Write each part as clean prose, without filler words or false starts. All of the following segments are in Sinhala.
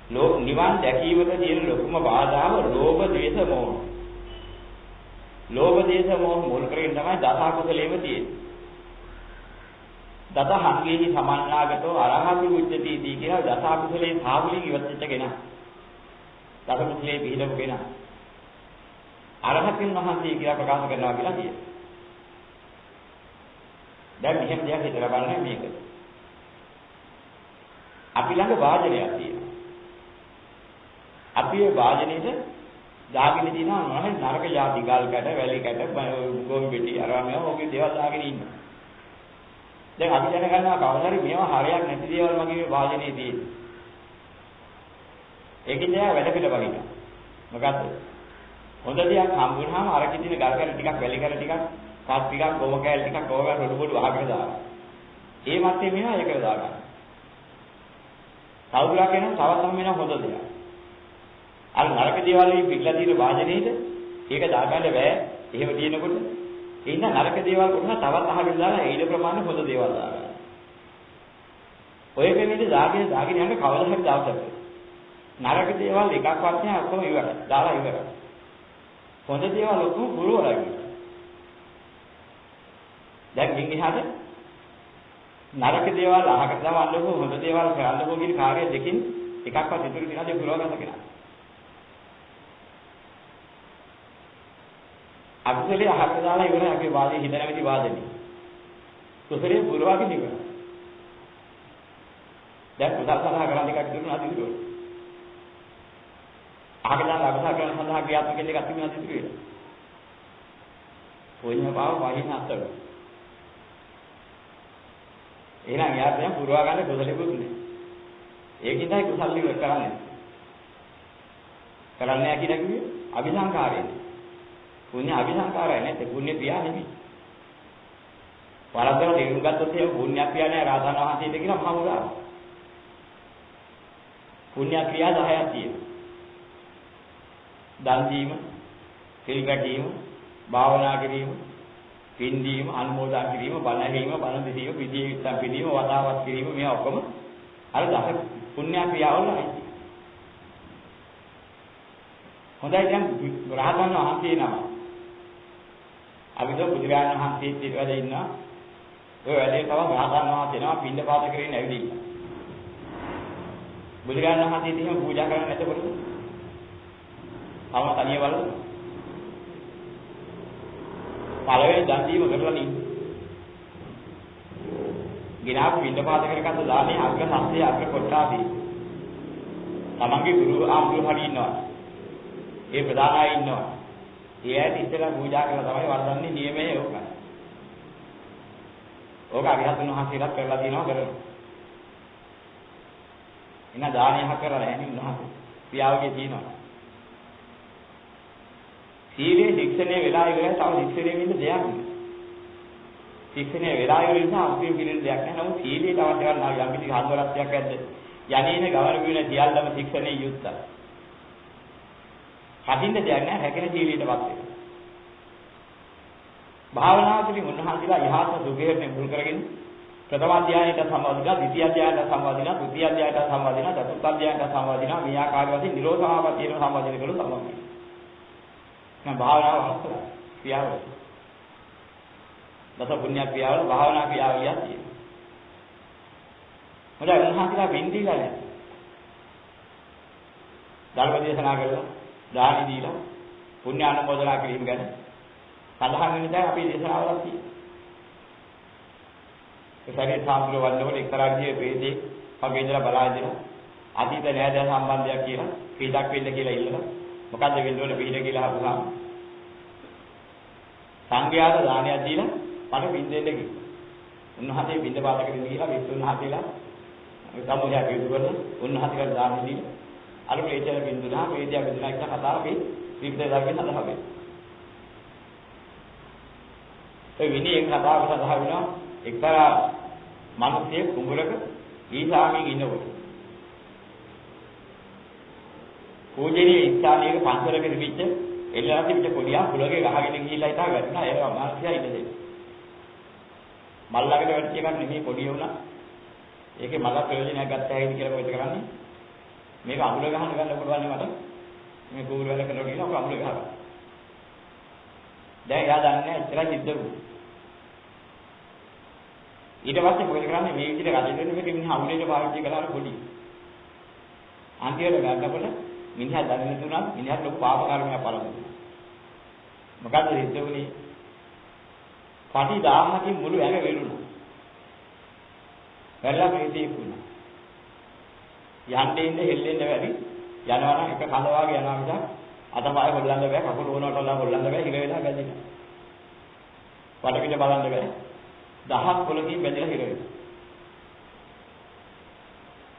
නිවන් දැකීමට තියෙන ලොකුම බාධාව ලෝභ, ද්වේෂ, මෝහ. ලෝභ, ද්වේෂ, මෝහ මුල් කරගෙන තමයි දස අකුසලෙම තියෙන්නේ. දස හංගේහි සමන්නාගතෝ අරහතු උච්චති කියලා දස අකුසලේ සාහුලින් ඉවත්ච්ච කෙනා. දස කුසලේ පිළිදව කෙනා. අරහතින් වහන්සේ කියලා ප්‍රකාශ කරනවා කියලා කියනවා. දැන් මෙහෙම දෙයක් හිතලා බලන්න මේක. අපි ළඟ වාදනයක් තියෙනවා. අපි ඒ වාදනෙට දාගෙන දිනවා මොනවද නරක જાති ගල් කැට, වැලි කැට, ගොම්බෙටි අරගෙන ඔගේ දේවල් දාගෙන ඉන්නවා. දැන් අපි දැනගන්නවා කවදාහරි මේවා හරියක් නැති දේවල් මගේ වාදනේ තියෙන්නේ. ඒකෙන් නෑ වැඩ පිට වගේ. මොකද්ද? හොඳ දෙයක් හම්බුනහම අර කිදින ගල් කැට ටිකක්, වැලි කැට ටිකක්, පාත් ටිකක්, ගොම කැල ටිකක් ඕවා රොඩු බොඩු අහකට දානවා. ඒ මැත්තේ මේවා ඒකට දාගන්න. තවදුරක් වෙනවා තවත් නම් වෙනවා හොඳ දෙයක්. අර නරක දේවල් වලින් පිටලා තියෙන වාදනයේද ඒක දාගන්න බෑ. එහෙම තියෙනකොට ඒ ඉන්න නරක දේවල් කොටන තවත් අහකට දාලා ඊට ප්‍රමාණය හොඳ දේවල් දාගන්න. ඔය කෙනෙක් දාගෙන යන කවදා හරි දවසක නරක දේවල් එකක්වත් නෑ ඔක්කොම ඉවරයි. දාලා ඉවරයි. හොඳ දේවල් ඔක්කොම පුරවලා ඉවරයි. දැන් මින් එහාට නරක දේවල් අහකට දාවන්නකො හොඳ දේවල් කරන්නකො කියන කාර්ය දෙකින් එකක්වත් ඉතුරු වෙනද පුරව ගන්න කෙනා. අකුසලයේ අහකට දාලා ඉවරයි අපේ වාදේ හිත නැමැති වාදනේ. කුසලයේ පුරවගෙන ඉවරයි. දැන් කුසල සඳහා කරන්න එකක් දුන්නා දිනුවා. අහකට දාලා අකුසල කරන සඳහා ක්‍රියාත්මක වෙන එකක් තිබුණා දිනුවා. කොයින්ම පාව වහින අතර. එහෙනම් යාත් දැන් පුරවා ගන්න කුසලෙකුත් නෑ. ඒකින් තමයි කුසල ඉවර කරන්නේ. කරන්නේ නැහැ කියන කිව්වේ අபிසංකාරයෙන්. පුණ්‍ය අபிසංකාරය නැත්නම් පුණ්‍ය ක්‍රියා නෙමෙයි. වරද්දව තේරුම් ගත්තොත් ඒ පුණ්‍ය ක්‍රියා නෑ රාතන් වහන්සේට කියලා මහා මුලා. පුණ්‍ය ක්‍රියා 10ක් තියෙනවා. දන් දීම, සිල් ගැටීම, භාවනා කිරීම, පින්දීම, අනුමෝදන් කිරීම, බණ ඇහිීම, බණ දෙසීම, විදීවිත්තම් පිළිම, වතාවත් කිරීම මේ ඔක්කොම අර 10 පුණ්‍ය ක්‍රියාවලයි. හොඳයි දැන් රහතන් වහන්සේ නම. අපි දැන් බුදුරජාණන් වහන්සේ පිටවල ඉන්නවා. ඔය වැඩේ තව රහතන් වහන්සේ නම පින්ඳ පාත කරගෙන ඇවිදින්න. බුදුරජාණන් වහන්සේට එහෙම පූජා කරන්න නැතකොට තව තනිය බලන්න. පළවෙනි දන් දීම කරලා ඉන්න. ගිනා පින්ඳ පාත කරගත්ත දානේ අග්‍ර සත්‍යය අග්‍ර කොටාදී. තමන්ගේ ගුරු ආම්දුර හරි ඉන්නවා. ඒ ප්‍රධානයි ඉන්නවා. ඒ ඇයි ඉස්සෙල්ලා පූජා කරලා තමයි වර්ධන්නේ නියමයේ ඕකයි. ඕක අරිහතුන් වහන්සේලාත් කරලා තියෙනවා කරනවා. එන දානයක් කරලා නැහැ නේ උන්වහන්සේ. පියාවගේ තියෙනවා. සීලේ ශික්ෂණය වෙලා ඉවරයි තව ශික්ෂණය වෙන්න දෙයක් නෑ. ශික්ෂණය වෙලා ඉවර නිසා අන්තිම පිළිෙන දෙයක් නෑ. නමුත් සීලේට අවශ්‍ය කරන යම් කිසි හතරක් ඇද්ද? යන්නේන ගවර වින සියල්ලම ශික්ෂණේ යුක්තයි. හදින්න දෙයක් නෑ හැකෙන ජීවිතයටපත් වෙනවා. භාවනා තුළින් උන්වහන්සේලා යහපත් සුඛයෙන් මුල් කරගෙන ප්‍රථම අධ්‍යායයට සම්බන්ධලා, ද්විතිය අධ්‍යායයට සම්බන්ධලා, තෘතිය අධ්‍යායයට සම්බන්ධලා, චතුර්ථ අධ්‍යායයට සම්බන්ධලා මේ ආකාර වශයෙන් නිරෝධාවපතියට සම්බන්ධ කරලා සම්බන්ධයි. දැන් භාවනාව අවස්ථාව ක්‍රියාව. දස පුණ්‍ය ක්‍රියාවල භාවනා ක්‍රියාවලියක් තියෙනවා. මොකද උන්වහන්සේලා බින්දීලා නැහැ. ධර්ම දේශනා කළා, දානි දීලා, පුණ්‍ය අනුමෝදනා කිරීම ගැන සඳහන් වෙන දේ අපේ දේශනාවලක් තියෙනවා. ඒ සැරේ සාමුද්‍ර වන්නකොට එක්තරා විදිහේ වේදේ වගේ ඉඳලා බලා ඉඳලා අතීත නෑදෑ සම්බන්ධයක් කියලා පිටක් වෙන්න කියලා ඉල්ලලා මොකද්ද වෙන්න ඕනේ පිට කියලා අහපුවාම සංඝයාට දානයක් දීලා මට පින් දෙන්න කිව්වා. උන්වහන්සේ පින්ද පාත කරගෙන ගිහලා විසුණුහන්සේලා සමුදය පිටු කරලා උන්වහන්සේට දාන දීලා අර ප්‍රේතය පින් දුනා ප්‍රේතය බෙදලා එක කතාවකේ විවිධ ධර්මයන් අදහා වෙනවා. ඒ විනී එක කතාවක සඳහන් වෙනවා එක්තරා මිනිහෙක් කුඹරක ඊසාමින් ඉන්නකොට පූජනීය ඉස්ථානයක පන්සලක තිබිච්ච එල්ලලා තිබිච්ච කොඩියා කුලගේ ගහගෙන ගිහිල්ලා ඉතා වැටුණා. ඒක මානසිකයි ඉඳලා. මල් ළඟට වැටිච්ච එකක් නෙමෙයි කොඩිය වුණා. ඒකේ මල ප්‍රයෝජනයක් ගත්ත හැකිද කියලා කොහෙද කරන්නේ? මේක අමුල ගහන්න ගන්න පුළුවන් මට. මේ කූරු වල කරලා කියන ඔක අමුල ගහනවා. දැන් එයා දන්නේ නැහැ ඉතලා සිද්ධ වුණා. ඊට පස්සේ මොකද කරන්නේ මේ විදිහට රජ වෙන්නේ මේක මිනිහා අමුලේට පාවිච්චි කළාට පොඩි. අන්තිමට ගන්නකොට මිනිහා දන්නේ තුනක් මිනිහාට ලොකු පාප කර්මයක් පළමුව. මොකද සිද්ධ වුණේ? පටි 1000කින් මුළු ඇඟ වෙලුණා. වැරලා ප්‍රේතී වුණා. යන්නේ ඉන්නේ හෙල්ලෙන්න බැරි. යනවා නම් එක කඳ වාගේ යනවා මිසක් අතපය හොල්ලන්න බෑ, කකුල ඕනවට හොල්ලන්න බෑ, හිර වෙලා බැඳිලා. වටපිට බලන්න බෑ. දහස් පොලකින් බැඳලා හිර වෙනවා.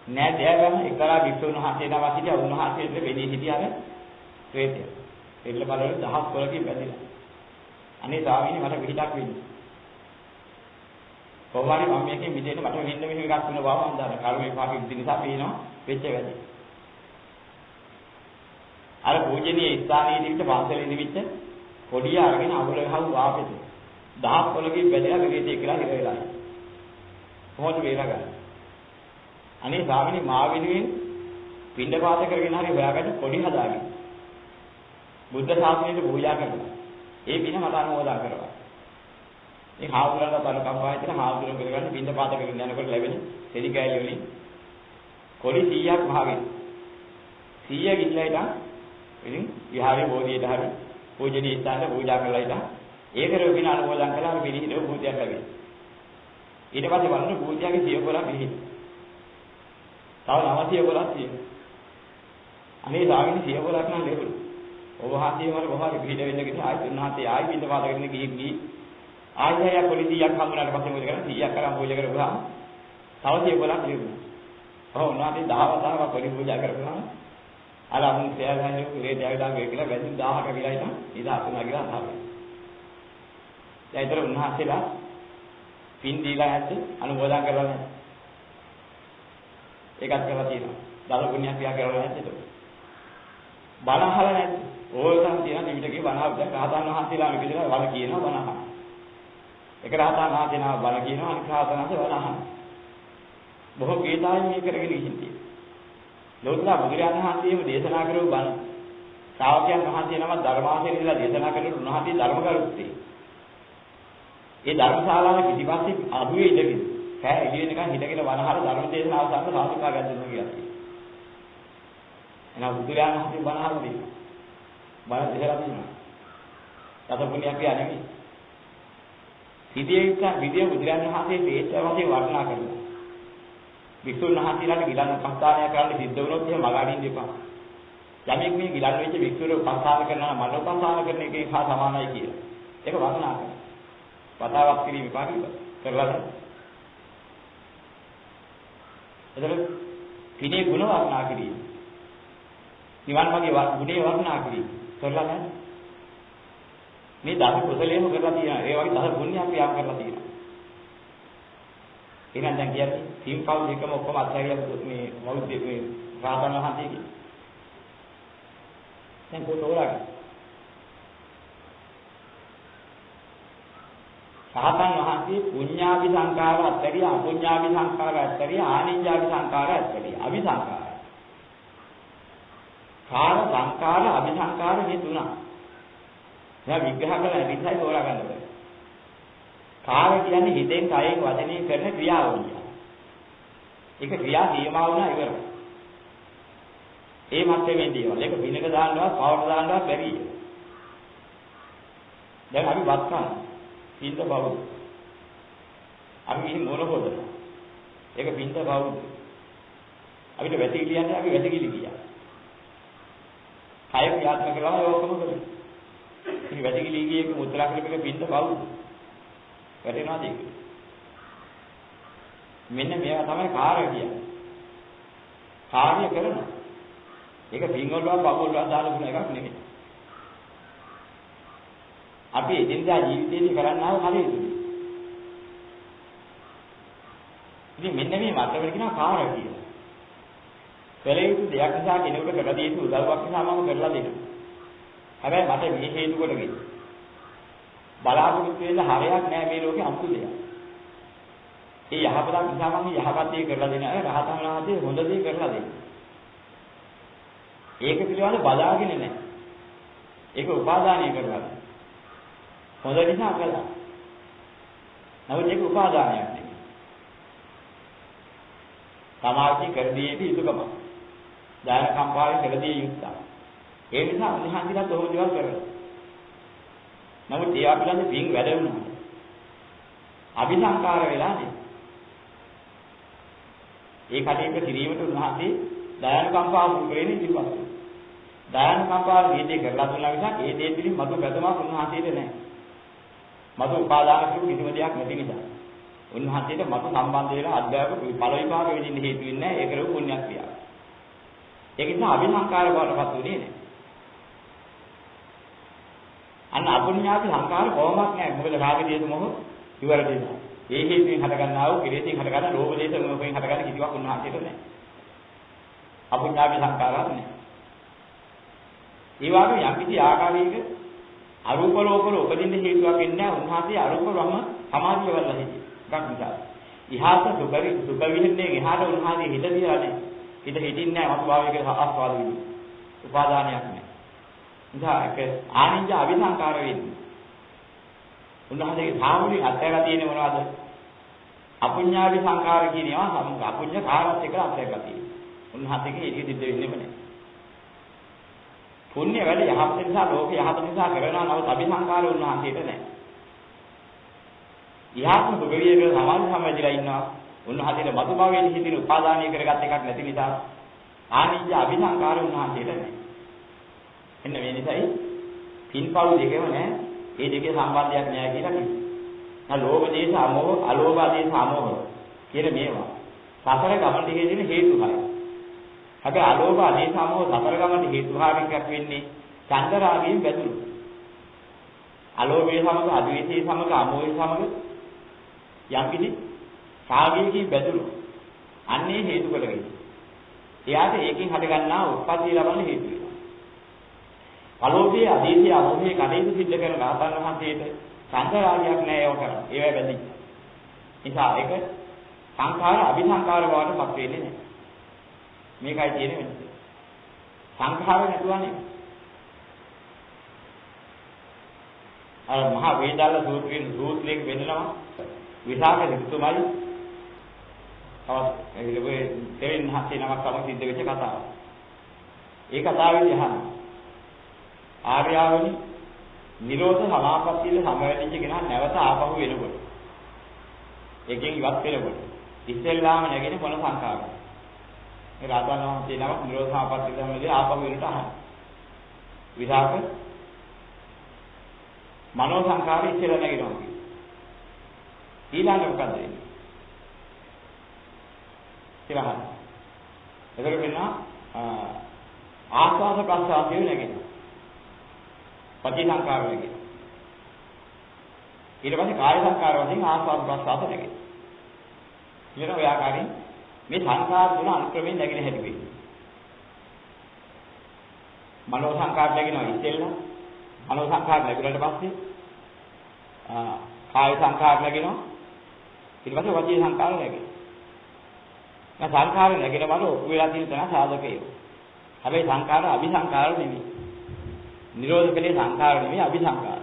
නෑ දෙයගම එක්තරා වික්ෂුන් වහන්සේ නමක් හිටියා. උන්වහන්සේට වෙදී හිටියාම ප්‍රේතය. එල්ල බලවල දහස් පොලකින් බැඳිලා. අනේ ස්වාමීනි මට පිටක් වෙන්නේ. කොහොමද මම මේකෙන් මිදෙන්න මට වෙන්න මෙහෙම එකක් වෙන බව මම දන්නවා. කර්මයේ පාපෙ ඉඳි නිසා පේනවා වෙච්ච වැඩි. අර පූජනීය ස්ථානයේ දිවිත පන්සලේ දිවිත පොඩිය අරගෙන අමුල ගහව වාපෙද. දහස් පොලකින් බැඳලා විවේතය කියලා හිර වෙලා. කොහොමද වේලා ගන්න? අනේ ස්වාමීනි මා වෙනුවෙන් පින්ඩපාත කරගෙන හරි හොයාගන්න පොඩි හදාගෙන. බුද්ධ ශාසනයට පූජා කරනවා. ඒ පින මට අනුමෝදන් කරනවා. මේ හාමුදුරන්ට බල කම්පායි කියලා හාමුදුරන් කරගන්න පින්ඩපාත කරගෙන යනකොට ලැබෙන සෙලි කෑලි වලින් කොඩි 100ක් වහගෙන 100 ගිල්ලයිට ඉතින් විහාරයේ බෝධියට හරි පූජනීය ස්ථානට පූජා කරලා ඉතින් ඒකේ පින අනුමෝදන් කළාම පිළිහිදව භූතියක් ලැබෙයි. ඊට පස්සේ බලන්න භූතියගේ 100 පිළිහිද. තව 911ක් තියෙනවා. අනේ ස්වාමීනි 111ක් නම් ලැබුණා. ඔබ වහන්සේ මට කොහොමද පිළිහිද වෙන්න කිව්වේ ආයි තුන්හතේ ආයි පින්ඩපාත කරගෙන ගිහින් ආයෙත් පොඩි 100ක් හම්බුනාට පස්සේ මොකද කරන්නේ 100ක් කරන් පූජා කරපුවාම තව 111ක් ලැබුණා. ඔව් උනාදී 10ක් පොඩි පූජා කරපුවාම අර අමුන් සෑහන්නේ රේට යවිලා ගේ කියලා වැදින් 1000ක කියලා ඉතින් ඉදා තුනා කියලා අහනවා. දැන් ඊතර උන්වහන්සේලා පින් දීලා නැත්නම් අනුමෝදන් කරලා නැහැ. ඒකත් කරලා තියෙනවා. දල පුණ්‍යක් ක්‍රියා කරලා නැත්නම් ඒක. බණ අහලා නැත්නම් ඕකම තියෙන නිමිටකේ බණ අහලා රහතන් වහන්සේලා මෙපිටලා වල කියනවා බණ අහනවා. එක රහතන් වහන්සේනවා බණ කියනවා අනිත් රහතන් වහන්සේ බණ අහනවා. බොහෝ කීතාවෙන් මේ කරගෙන ගිහින් තියෙනවා. ලෝකලා බුදුරජාණන් වහන්සේම දේශනා කරපු බණ ශ්‍රාවකයන් වහන්සේ නම ධර්මාසනේ ඉඳලා දේශනා කරන උන්වහන්සේ ධර්ම කරුත්තේ. ඒ ධර්මශාලාවේ පිටිපස්සේ අඩුවේ ඉඳගෙන කෑ එළිය වෙනකන් හිටගෙන වනහර ධර්ම දේශනාව සම්පූර්ණ සාධුකා ගන්නවා කියලා කියනවා. එහෙනම් බුදුරජාණන් වහන්සේ බණ අහලා තියෙනවා. බණ දෙහෙලා තියෙනවා. තත පුණ්‍යක් කියන්නේ නෙමෙයි. විදිය බුදුරජාණන් වහන්සේ දේශ වශයෙන් වර්ණනා කරනවා. වික්ෂුන් වහන්සේලාට ගිලන් උපස්ථානය කරන්න සිද්ධ වුණොත් එහෙම මගහරින්න එපා. යමෙක් මේ ගිලන් වෙච්ච වික්ෂුර උපස්ථාන කරනවා මන උපස්ථාන කරන එකේ හා සමානයි කියලා. ඒක වර්ණනා කරනවා. වතාවක් කිරීම පාරිබ කරලා නැහැ. එතකොට පිනේ ගුණ වර්ණනා කිරීම. නිවන් මාගේ ගුණේ වර්ණනා කිරීම කරලා නැහැ. මේ දස කුසලයේම කරලා තියෙනවා. ඒ වගේ දස පුණ්‍යක් ක්‍රියාව කරලා තියෙනවා. එහෙනම් දැන් කියන්නේ සිම්පල් දෙකම ඔක්කොම අත්හැරියා මේ මෞද්‍ය මේ රාතන වහන්සේගේ. දැන් කොතෝරාගේ. රාතන වහන්සේ පුඤ්ඤාභි සංකාර අත්හැරියා අපුඤ්ඤාභි සංකාර අත්හැරියා ආනිඤ්ඤාභි සංකාර අත්හැරියා අபிසංකාර. කාර සංකාර අபிසංකාර මේ තුනක්. දැන් විග්‍රහ කරලා ඉතින්යි තෝරා ගන්න බෑ. කාය කියන්නේ හිතෙන් කයෙන් වචනයෙන් කරන ක්‍රියාවලිය. ඒක ක්‍රියා සීමා වුණා ඉවරයි. ඒ මැත්තේම දේවල්. ඒක පිනක දාන්නවත්, පවට දාන්නවත් බැරි. දැන් අපි වත් ගන්න. පින්ද බව. අපි මෙහි මොන හොදද? ඒක පින්ද බව. අපිට වැටි කියන්නේ අපි වැටිකිලි කියා. කය ක්‍රියාත්මක කරලා ඒක ඔක්කොම කරනවා. ඉතින් වැටිකිලි ගියේ මුද්‍රා කරපේක පින්ද බව. වැටෙනවාද ඒක? මෙන්න මේවා තමයි කාර්ය කියන්නේ. කාර්ය කරනවා. ඒක පින්වලවත් පගොල්ලවත් දාලා දුන එකක් නෙමෙයි. අපි එදිනදා ජීවිතේදී කරන්නා වූ කටයුතු. ඉතින් මෙන්න මේ මතවල කියනවා කාර්ය කියලා. කළ යුතු දෙයක් නිසා කෙනෙකුට කරලා දිය යුතු උදව්වක් නිසා මම කරලා දෙනවා. හැබැයි මට මේ හේතු කොටගෙන බලාපොරොත්තු වෙන හරයක් නෑ මේ ලෝකේ අමුතු දෙයක්. ඒ යහපතක් නිසා මම යහපත් දේ කරලා දෙනවා. රහතන් වහන්සේ හොඳ දේ කරලා දෙනවා. ඒක පිළිබඳව බලාගෙන නැහැ. ඒක උපාදානය කරනවා. හොඳ නිසා කළා. නමුත් ඒක උපාදානයක් නෙවෙයි. සමාජී කරදී යුතුයකම. දාන කම්පාවේ කරදී යුක්තා. ඒ නිසා උන්වහන්සේලා තෝම දේවල් කරනවා. නමුත් ඒ අපිට පින් වැඩ වුණා. අபிසංකාර වෙලා නේ. ඒ කටයුතු කිරීමට උන්වහන්සේ දාන කම්පාව මුල්කරගෙන ඉතිපත්. දාන කම්පාව දීදී කරලා දුන්නා නිසා ඒ දේ පිළින් මතු බැදමක් උන්වහන්සේට නැහැ. මතු උපාදාන කරු කිසිම දෙයක් නැති නිසා. උන්වහන්සේට මතු සම්බන්ධ වෙලා අධ්‍යාපක ඵල විභාග වෙදින්න හේතු වෙන්නේ නැහැ. ඒ කරපු පුණ්‍ය ක්‍රියාව. ඒක නිසා අபிසංකාර බවටපත් උනේ නැහැ. අන්න අපුඤ්ඤාති සංකාර කොහොමත් නැහැ. මොකද රාග දේශ මොහ ඉවර දෙනවා. ඒ හේතුවෙන් හටගන්නා වූ කෙලෙසින් හටගන්න ලෝභ දේශ මොහෙන් හටගන්න කිසිවක් උන්වහන්සේට නැහැ. අපුඤ්ඤාති සංකාරات නැහැ. ඒ වගේම යම් කිසි ආකාරයක අරූප ලෝකවල උපදින්න හේතුවක් වෙන්නේ නැහැ. උන්වහන්සේ අරූප බ්‍රහ්ම සමාධිය වල හිටියේ. එකක් නිසා. ඉහාස සුඛ විහෙන්නේ එහාට උන්වහන්සේ හිත දිහා නැහැ. හිත හිටින්නේ නැහැ වස්භාවයක ආස්වාද විදි. උපාදානයක් නැහැ. නිසා ඒක ආනිජ්ජ අවිසංකාර වෙන්නේ. උන්වහන්සේගේ සාමුලික අත්හැරලා තියෙන්නේ මොනවද? අපුඤ්ඤාවි සංකාර කියන ඒවා සමුග අපුඤ්ඤ කාරත් එක අත්හැරලා තියෙන්නේ. උන්වහන්සේගේ ඒක සිද්ධ වෙන්නේම නැහැ. පුණ්‍ය වැඩ යහපත නිසා ලෝක යහපත නිසා කරනවා නමුත් අபிසංකාර උන්වහන්සේට නැහැ. ඉහාත්ම දුගවියක සමාධි සම්වැදිලා ඉන්නවා. උන්වහන්සේට මතු භවයේ හිතින උපාදානීය කරගත් එකක් නැති නිසා ආනිජ්ජ අபிසංකාර උන්වහන්සේට නැහැ. එන්න මේ නිසායි පින්පව් දෙකම නැහැ. මේ දෙකේ සම්බන්ධයක් නැහැ කියලා කිව්වා. නා ලෝභ දේශ අමෝහ, අලෝභ දේශ අමෝහ කියන මේවා සසර ගමන දිගේ තියෙන හේතුයි. හැබැයි අලෝභ දේශ අමෝහ සසර ගමන හේතුභාවිකයක් වෙන්නේ චන්දරාගයෙන් බැඳුණු. අලෝභයේ සමග, අද්වේෂයේ සමග, අමෝහයේ සමග යම්කිසි රාගයකින් බැඳුණු. අන්නේ හේතු කොටගෙන. එයාට ඒකෙන් හටගන්නා උත්පත්ති ලබන හේතු වෙනවා. අලෝභයේ අදීසිය අමෝහයේ කටයුතු සිද්ධ කරන රහතන් වහන්සේට සංකාරාගයක් නැහැ ඒව කරන්නේ. ඒවයි බැඳි. නිසා ඒක සංඛාර අபிසංකාර බවට පත් වෙන්නේ නැහැ. මේකයි තියෙන වෙනස. සංඛාර නැතුවනේ. අර මහා වේදාල සූත්‍රයෙන් වෙන්නනවා විසාක දෙතුමයි තවත් ඒකේ දෙවෙනි හතේ නමක් තමයි සිද්ධ වෙච්ච කතාව. ඒ කතාවේදී අහනවා ආර්යාවනි නිරෝධ සමාපත්තියේ සමවැදිච්ච කෙනා නැවත ආපහු වෙනකොට එකෙන් ඉවත් වෙනකොට ඉස්සෙල්ලාම නැගෙන මොන සංඛාරද? මේ රාතන වහන්සේ නමක් නිරෝධ සමාපත්තියේ සමවැදී ආපහු වෙනට අහනවා. විසාක මනෝ සංඛාරය ඉස්සෙල්ලා නැගෙනවා. ඊළඟට මොකද වෙන්නේ? කියලා අහනවා. එතකොට වෙනවා ආස්වාද ප්‍රසආදයේ නැගෙනවා. පටි සංකාර වගේ. ඊට පස්සේ කාය සංකාර වලින් ආස්වාද ප්‍රසආද නැගෙනවා. ඊට ඔය ආකාරයෙන් මේ සංකාර තුන අනුක්‍රමයෙන් නැගෙන හැටි වෙන්නේ. මනෝ සංකාර නැගෙනවා ඉතින්ලා. මනෝ සංකාර නැගුණාට පස්සේ කාය සංකාර නැගෙනවා. ඊට පස්සේ වචී සංකාර නැගෙනවා. මේ සංකාර නැගෙනවල ඔප්පු වෙලා තියෙන තැන සාධකයෝ. හැබැයි සංකාර අபிසංකාර නෙමෙයි. නිරෝධ කලේ සංඛාර නෙමෙයි අபிසංකාර.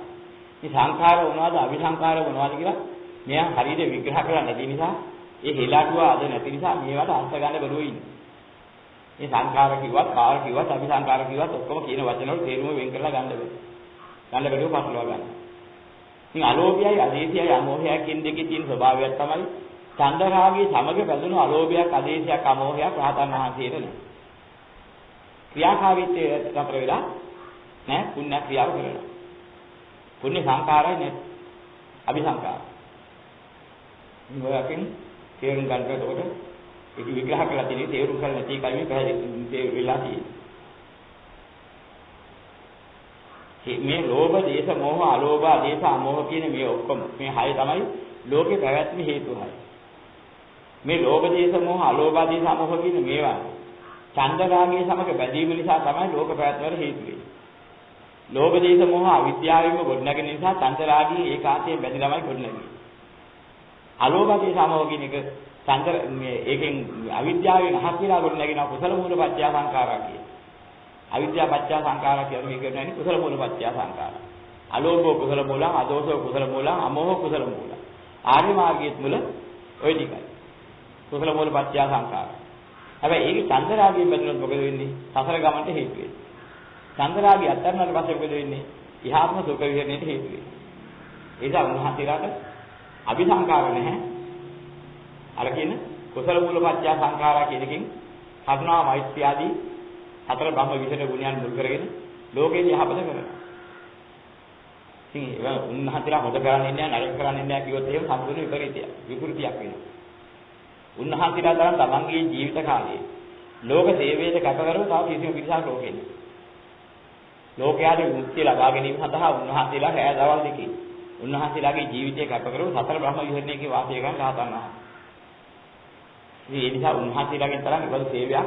මේ සංඛාර වුණාද අபிසංකාර වුණාද කියලා මෙයා හරියට විග්‍රහ කරලා නැති නිසා ඒ හෙලාටුව අද නැති නිසා මේවට අර්ථ ගන්න බැරුව ඉන්නේ. මේ සංඛාර කිව්වත් කාර කිව්වත් අபிසංකාර කිව්වත් ඔක්කොම කියන වචන වල තේරුම වෙන් කරලා ගන්න බැහැ. ගන්න බැරුව පටලවා ගන්න. ඉතින් අලෝභයයි අදේශයයි අමෝහයයි කියන දෙකේ තියෙන ස්වභාවයක් තමයි චන්දරාගයේ සමග බැඳුණු අලෝභයක් අදේශයක් අමෝහයක් රහතන් වහන්සේට නෑ. ක්‍රියාකාරීත්වයේ අතර වෙලා නෑ පුණ්‍ය ක්‍රියාව කරනවා. පුණ්‍ය සංකාරයි නේ අபிසංකාර. මොකක්ද තේරුම් ගන්නකොට ඒක විග්‍රහ කරලා තියෙන්නේ තේරුම් කරලා නැති එකයි මේ පැහැදිලි වෙලා තියෙන්නේ. මේ ලෝභ දේශ මොහ අලෝභ දේශ අමෝහ කියන මේ ඔක්කොම මේ හය තමයි ලෝකේ පැවැත්ම හේතු හය. මේ ලෝභ දේශ මොහ අලෝභ දේශ අමෝහ කියන මේවා චන්දරාගයේ සමග බැඳීම නිසා තමයි ලෝක පැවැත්මට හේතු වෙන්නේ. ලෝභ දේශ මොහ අවිද්‍යාවෙන්ම ගොඩනැගෙන නිසා චන්දරාගයේ ඒකාන්තයෙන් බැඳිලාමයි ගොඩනැගෙන්නේ. අලෝභ දේශ අමෝහ කියන එක චන්දර මේ ඒකෙන් අවිද්‍යාවෙන් අහක් වෙලා ගොඩනැගෙන කුසල මූල පත්‍ය සංඛාරා කියන. අවිද්‍යාව පත්‍ය සංඛාරා කියලා මේ කියන්නේ කුසල මූල පත්‍ය සංඛාරා. අලෝභෝ කුසල මූලං, අදෝසෝ කුසල මූලං, අමෝහෝ කුසල මූලං. ආර්ය මාර්ගයේ මුල ඔය ටිකයි. කුසල මූල පත්‍ය සංඛාරා. හැබැයි ඒකේ චන්දරාගයෙන් බැලුනොත් මොකද වෙන්නේ? සසර ගමනට හේතු වෙන්නේ. චන්දරාගය අත්හැරනාට පස්සේ මොකද වෙන්නේ? ඉහාත්ම සුඛ විහරණයට හේතු වෙන්නේ. ඒ නිසා උන්වහන්සේලාට අபிසංකාර නැහැ. අර කියන කුසල මූල පත්‍ය සංඛාරා කියන එකෙන් කරුණා මෛත්‍රී ආදී හතර බ්‍රහ්ම විශේෂ ගුණයන් මුල් කරගෙන ලෝකේ යහපත කරනවා. ඉතින් ඒක උන්වහන්සේලා හොද කරන්නේ නැහැ, නරක කරන්නේ නැහැ කිව්වොත් එහෙම සම්පූර්ණ විපරීතයක්, විකෘතියක් වෙනවා. උන්වහන්සේලා තරම් තමන්ගේ ජීවිත කාලයේ ලෝක සේවයට කැප කරව තව කිසිම පිරිසක් ලෝකේ නැහැ. ලෝකයාට මුක්තිය ලබා ගැනීම සඳහා උන්වහන්සේලා රැය දවල් දෙකේ උන්වහන්සේලාගේ ජීවිතය කැප කරව සතර බ්‍රහ්ම විහරණයේ වාසය කරන රහතන් වහන්සේ. ඒ නිසා උන්වහන්සේලාගෙන් තරම් ඒබඳු සේවයක්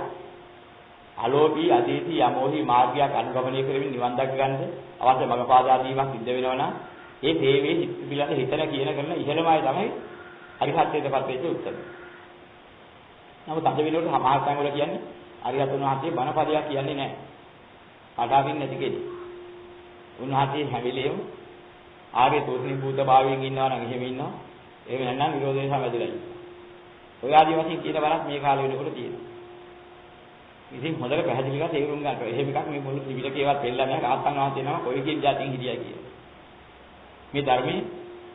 අලෝභී, අදීති, යමෝහි මාර්ගයක් අනුගමනය කරමින් නිවන් දක් ගන්න අවශ්‍ය මඟ පාදා දීමක් සිද්ධ වෙනවා නම් ඒ සේවයේ පිළිබඳ හිතන කියන කරන ඉහළම අය තමයි අරිහත්ත්වයටපත් වෙච්ච උත්තම. නමුත් අද වෙනකොට සමහර තැන් වල කියන්නේ අරිහතුන් වහන්සේ බණපදයක් කියන්නේ නැහැ. අඩාවින් නැති කෙනෙක්. උන්වහන්සේ හැම වෙලේම ආර්ය තෝෂණී භූත භාවයෙන් ඉන්නවා නම් එහෙම ඉන්නවා. එහෙම නැත්නම් විරෝධයෙන් සමැදලා ඉන්නවා. ඔය ආදි වශයෙන් කියන බණක් මේ කාලේ වෙනකොට තියෙනවා. ඉතින් හොඳට පැහැදිලිව තේරුම් ගන්න ඕනේ. එහෙම එකක් මේ මුළු ත්‍රිවිධකේවත් දෙල්ලා නැහැ. රහතන් වහන්සේ නම කොයි කින් જાතින් හිටියයි කියලා. මේ ධර්මයේ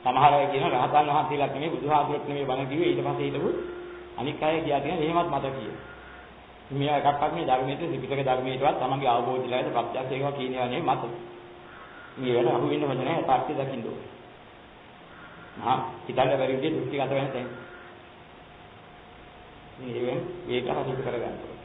සමහර අය කියන රහතන් වහන්සේලාත් නෙමෙයි බුදුහාමුදුරුවෝ නෙමෙයි බණ කිව්වේ ඊට පස්සේ හිටපු අනික් අය කියා තියෙන එහෙමත් මත කියේ. මේ එකක්වත් මේ ධර්මයේ ත්‍රිපිටක ධර්මයේටවත් තමන්ගේ අවබෝධයලට ප්‍රත්‍යක්ෂ ඒවා කියනවා නෙමෙයි මත. මේ වෙන අහු වෙන්න හොඳ නැහැ. තාක්ෂි දකින්න ඕනේ. හිතන්න බැරි විදිහට දෘෂ්ටිගත වෙන තැන්. මේක හසුරු කරගන්න ඕනේ.